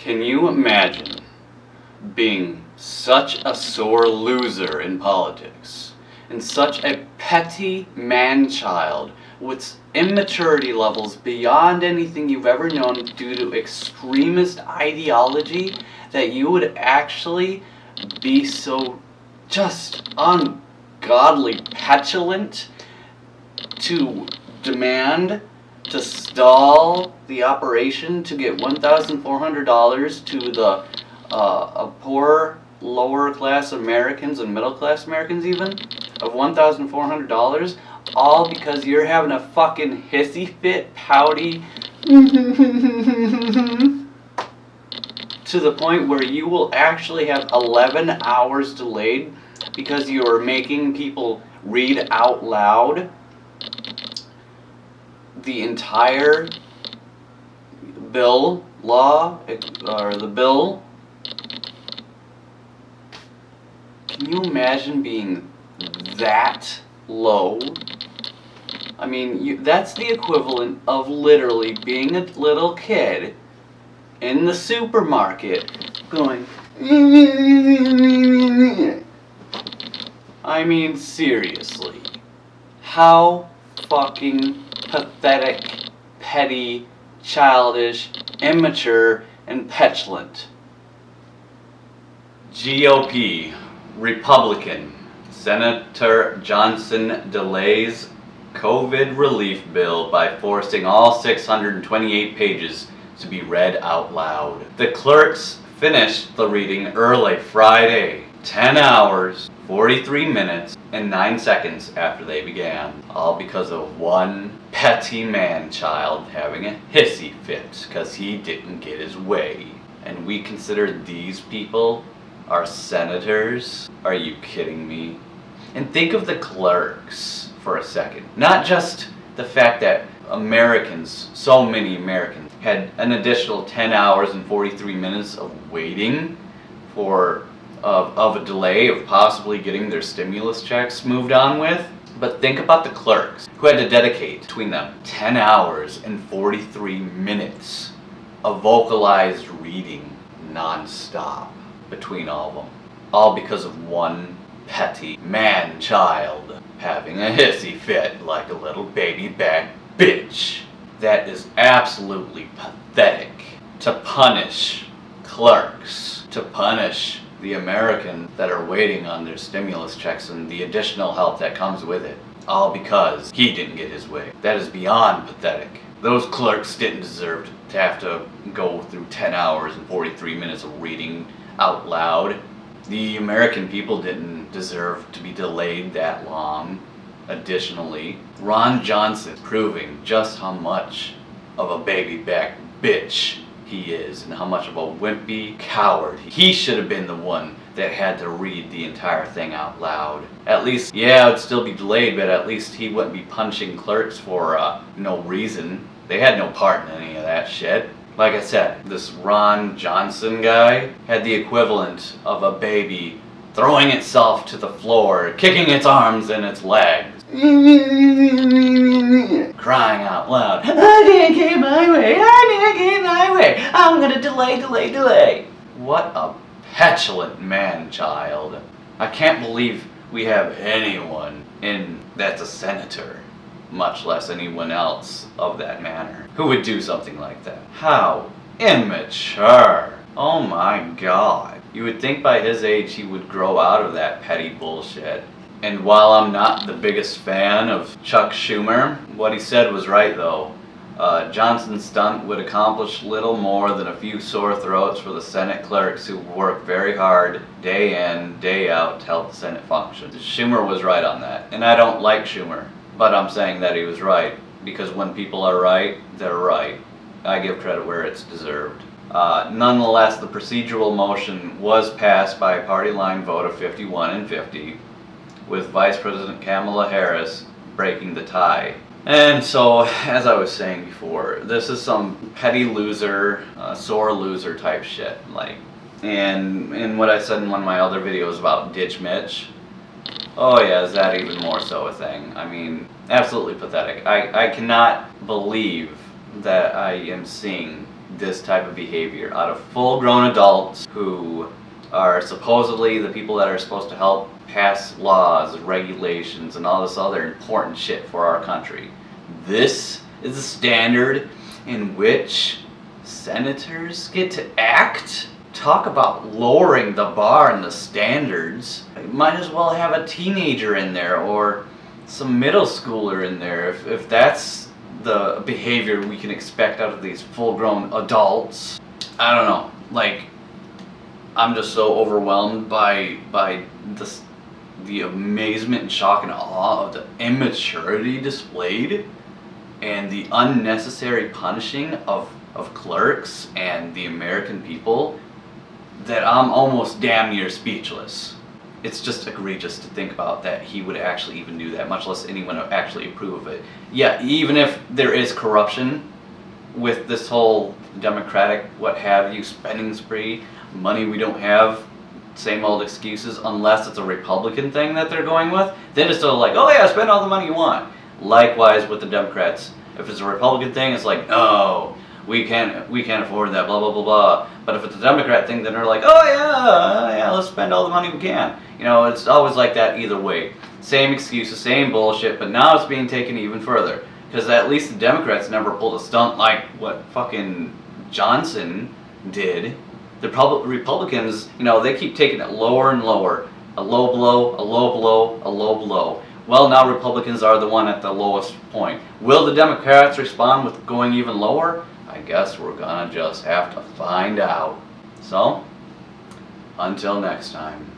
Can you imagine being such a sore loser in politics and such a petty man-child with immaturity levels beyond anything you've ever known due to extremist ideology that you would actually be so just ungodly petulant to demand to stall the operation to get $1,400 to the poor lower class Americans and middle class Americans even of $1,400, all because you're having a fucking hissy fit, pouty to the point where you will actually have 11 hours delayed because you are making people read out loud the entire bill, law, or the bill. Can you imagine being that low? I mean, that's the equivalent of literally being a little kid in the supermarket going, I mean, seriously. How fucking pathetic, petty, childish, immature, and petulant. GOP, Republican, Senator Johnson delays COVID relief bill by forcing all 628 pages to be read out loud. The Clerks finished the reading early Friday, 10 hours, 43 minutes, and 9 seconds after they began, all because of one petty man-child having a hissy fit because he didn't get his way. And we consider these people our senators? Are you kidding me? And think of the Clerks for a second. Not just the fact that Americans, so many Americans, had an additional 10 hours and 43 minutes of waiting for of a delay of possibly getting their stimulus checks moved on with. But think about the Clerks, who had to dedicate between them 10 hours and 43 minutes of vocalized reading non-stop between all of them. All because of one petty man-child having a hissy fit like a little baby back bitch. That is absolutely pathetic. To punish Clerks, to punish the Americans that are waiting on their stimulus checks and the additional help that comes with it, all because he didn't get his way. That is beyond pathetic. Those Clerks didn't deserve to have to go through 10 hours and 43 minutes of reading out loud. The American people didn't deserve to be delayed that long. Additionally, Ron Johnson proving just how much of a baby back bitch he is and how much of a wimpy coward. He should have been the one that had to read the entire thing out loud. At least, yeah, it'd still be delayed, but at least he wouldn't be punching Clerks for no reason. They had no part in any of that shit. Like I said, this Ron Johnson guy had the equivalent of a baby throwing itself to the floor, kicking its arms and its legs, crying out loud, I didn't get my way, I didn't get my way, I'm gonna delay. What a petulant man-child. I can't believe we have anyone that's a senator, much less anyone else of that manner, who would do something like that. How immature. Oh my god. You would think by his age he would grow out of that petty bullshit. And while I'm not the biggest fan of Chuck Schumer, what he said was right though. Johnson's stunt would accomplish little more than a few sore throats for the Senate clerks who work very hard, day in, day out, to help the Senate function. Schumer was right on that. And I don't like Schumer, but I'm saying that he was right, because when people are right, they're right. I give credit where it's deserved. Nonetheless, the procedural motion was passed by a party line vote of 51-50, with Vice President Kamala Harris breaking the tie. And so, as I was saying before, this is some petty loser, sore loser type shit. And what I said in one of my other videos about Ditch Mitch, oh yeah, is that even more so a thing? I mean, absolutely pathetic. I cannot believe that I am seeing this type of behavior out of full-grown adults who are supposedly the people that are supposed to help pass laws, regulations, and all this other important shit for our country. This is the standard in which senators get to act? Talk about lowering the bar and the standards. You might as well have a teenager in there or some middle schooler in there if that's the behavior we can expect out of these full-grown adults. I don't know, like, I'm just so overwhelmed by the amazement and shock and awe of the immaturity displayed and the unnecessary punishing of clerks and the American people that I'm almost damn near speechless. It's just egregious to think about that he would actually even do that, much less anyone would actually approve of it. Yeah, even if there is corruption with this whole democratic what have you spending spree, money we don't have, same old excuses, unless it's a Republican thing that they're going with, then it's still like, oh yeah, spend all the money you want. Likewise with the Democrats. If it's a Republican thing, it's like, no, we can't afford that, blah, blah, blah, blah. But if it's a Democrat thing, then they're like, oh yeah, let's spend all the money we can. You know, it's always like that either way. Same excuses, same bullshit, but now it's being taken even further. Because at least the Democrats never pulled a stunt like what fucking Johnson did. The Republicans, you know, they keep taking it lower and lower. A low blow, a low blow, a low blow. Well, now Republicans are the one at the lowest point. Will the Democrats respond with going even lower? I guess we're gonna just have to find out. So, until next time.